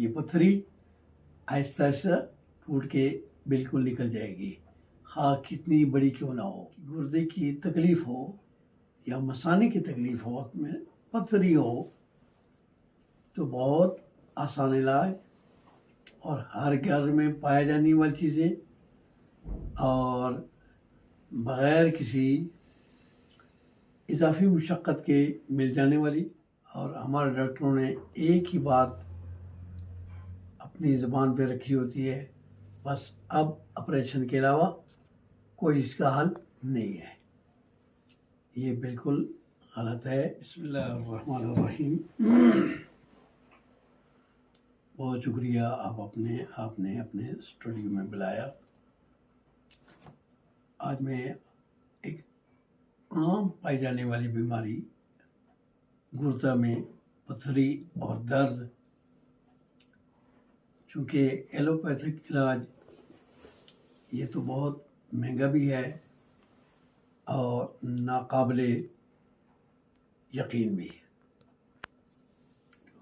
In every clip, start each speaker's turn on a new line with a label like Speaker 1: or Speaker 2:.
Speaker 1: ये पत्थरी आहिस्ता आहिस्ता टूट के बिल्कुल निकल जाएगी। हाँ, कितनी बड़ी क्यों ना हो, गुर्दे की तकलीफ़ हो या मसाने की तकलीफ़ हो, में पत्थरी हो, तो बहुत आसान इलाज और हर घर में पाए जाने वाली चीज़ें और बग़ैर किसी इजाफी मुशक्क़त के मिल जाने वाली। और हमारे डॉक्टरों ने एक ही बात अपनी ज़ुबान पे रखी होती है, बस अब ऑपरेशन के अलावा कोई इसका हल नहीं है। ये बिल्कुल गलत है। बिस्मिल्लाहिर्रहमानिर्रहीम। बहुत शुक्रिया आपने अपने स्टूडियो में बुलाया। आज मैं एक आम पाई जाने वाली बीमारी गुर्दा में पथरी और दर्द, चूँकि एलोपैथिक इलाज ये तो बहुत महंगा भी है और नाकाबिले यकीन भी है।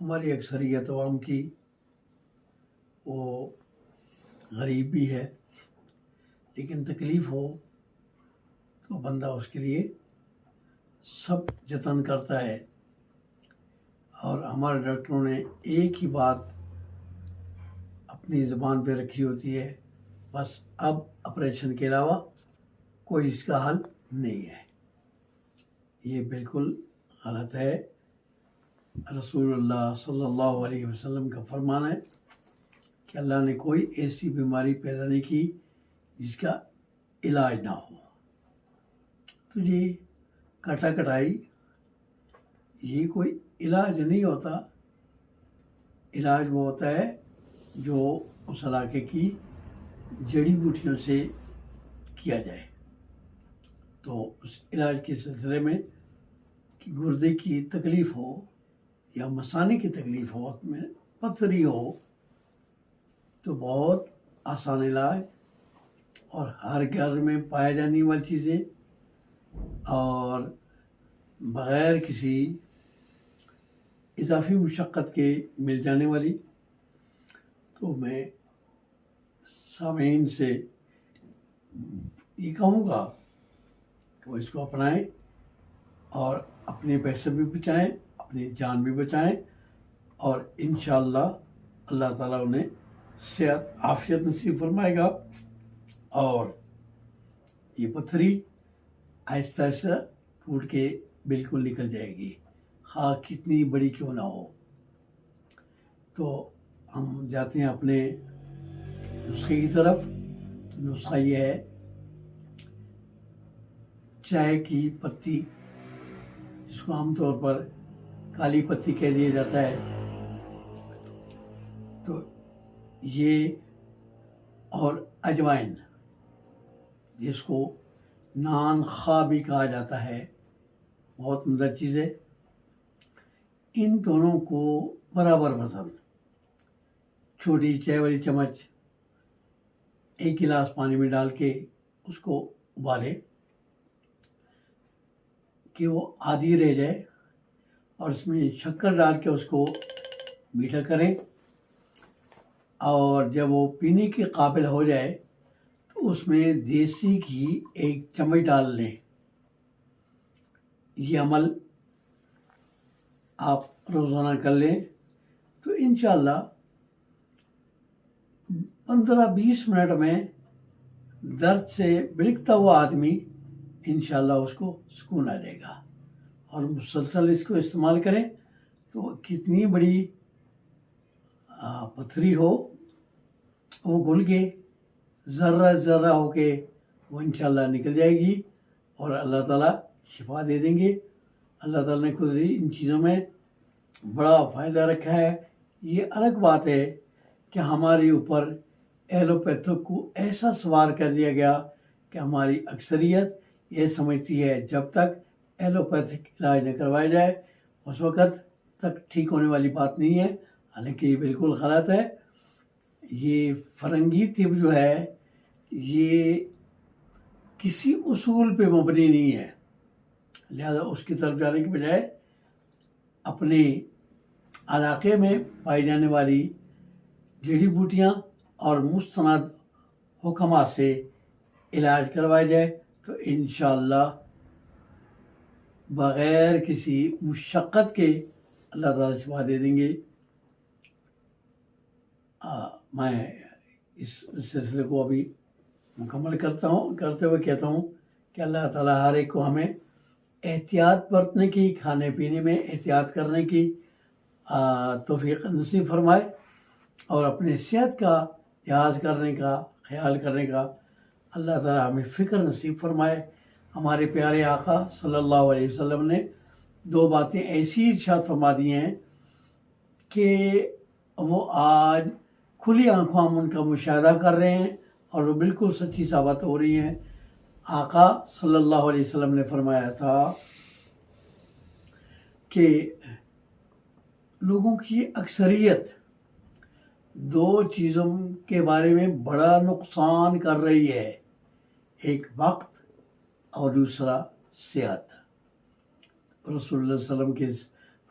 Speaker 1: हमारी अक्सरियत अवाम की वो गरीब भी है, लेकिन तकलीफ़ हो तो बंदा उसके लिए सब जतन करता है। और हमारे डॉक्टरों ने एक ही बात अपनी ज़ुबान पे रखी होती है, बस अब ऑपरेशन के अलावा कोई इसका हल नहीं है। ये बिल्कुल गलत है। रसूलुल्लाह सल्लल्लाहु अलैहि वसल्लम का फरमान है कि अल्लाह ने कोई ऐसी बीमारी पैदा नहीं की जिसका इलाज ना हो। तो ये कटा कटाई ये कोई इलाज नहीं होता। इलाज वो होता है जो उस इलाके की जड़ी बूटियों से किया जाए। तो उस इलाज के सिलसिले में कि गुर्दे की तकलीफ़ हो या मसाने की तकलीफ़ हो, में पथरी हो, तो बहुत आसान इलाज और हर घर में पाए जाने वाली चीज़ें और बग़ैर किसी इजाफी मुशक्क़त के मिल जाने वाली। तो मैं सामीन से ये कहूँगा कि वो इसको अपनाएं और अपने पैसे भी बचाएं, अपनी जान भी बचाएं और इंशाअल्लाह अल्लाह ताला उन्हें सेहत आफ़ियत नसीब फरमाएगा और ये पथरी आहिस्ता आहिस्ता टूट के बिल्कुल निकल जाएगी। हाँ, कितनी बड़ी क्यों ना हो। तो हम जाते हैं अपने नुस्खे की तरफ। तो नुस्खा ये है, चाय की पत्ती, जिसको आमतौर पर काली पत्ती कह दिया जाता है, तो ये और अजवाइन, जिसको नान खा भी कहा जाता है, बहुत उम्दा चीज़ है। इन दोनों को बराबर वज़न, छोटी चाय वाली चम्मच, 1 गिलास पानी में डाल के उसको उबालें कि वो आधी रह जाए और उसमें शक्कर डाल के उसको मीठा करें। और जब वो पीने के काबिल हो जाए तो उसमें देसी घी 1 चम्मच डाल लें। ये अमल आप रोज़ाना कर लें तो इंशाअल्लाह 15-20 मिनट में दर्द से बिलखता हुआ आदमी इंशाअल्लाह उसको सुकून आ जाएगा। और मुसलसल इसको इस्तेमाल करें तो कितनी बड़ी पथरी हो वो घुल के ज़र्रा ज़र्रा होके वो इंशाअल्लाह निकल जाएगी और अल्लाह ताला शिफा दे देंगे। अल्लाह ताला ने खुद ही इन चीज़ों में बड़ा फ़ायदा रखा है। ये अलग बात है कि हमारे ऊपर एलोपैथिक को ऐसा सवार कर दिया गया कि हमारी अक्सरियत ये समझती है जब तक एलोपैथिक इलाज न करवाया जाए उस वक़्त तक ठीक होने वाली बात नहीं है। हालांकि ये बिल्कुल गलत है। ये फ़रंगी तिब जो है ये किसी उसूल पे मबनी नहीं है, लिहाजा उसकी तरफ जाने के बजाय अपने इलाके में पाई जाने वाली जड़ी बूटियाँ और मुस्तनद हुक्मात से इलाज करवाया जाए तो इंशाअल्लाह बग़ैर किसी मुशक्क़त के अल्लाह ताला शिफा दे देंगे। मैं इस सिलसिले को अभी मुकम्मल करते हुए कहता हूँ कि अल्लाह ताला हर एक को हमें एहतियात बरतने की, खाने पीने में एहतियात करने की तौफ़ीक़ नसीब फरमाए और अपने सेहत का लिहाज करने का, ख्याल करने का अल्लाह ताला हमें फ़िक्र नसीब फरमाए। हमारे प्यारे आका सल्लल्लाहु अलैहि वसल्लम ने दो बातें ऐसी इरशाद फरमा दी हैं कि वो आज खुली आंखों हम उनका मुशाहदा कर रहे हैं और वो बिल्कुल सच्ची साबित हो रही हैं। आका सल्लल्लाहु अलैहि वसल्लम ने फरमाया था कि लोगों की अक्सरियत दो चीज़ों के बारे में बड़ा नुकसान कर रही है, एक वक्त और दूसरा सेहत। रसूलुल्लाह सल्लल्लाहु अलैहि वसल्लम के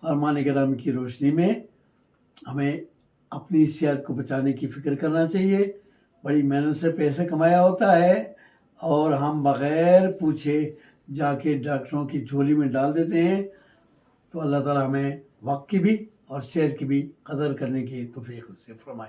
Speaker 1: फरमान कराम की रोशनी में हमें अपनी सेहत को बचाने की फ़िक्र करना चाहिए। बड़ी मेहनत से पैसे कमाया होता है और हम बग़ैर पूछे जाके डॉक्टरों की झोली में डाल देते हैं। तो अल्लाह ताला हमें वक्त की भी और सेहत की भी कदर करने की तौफ़ीक़ से फरमाए।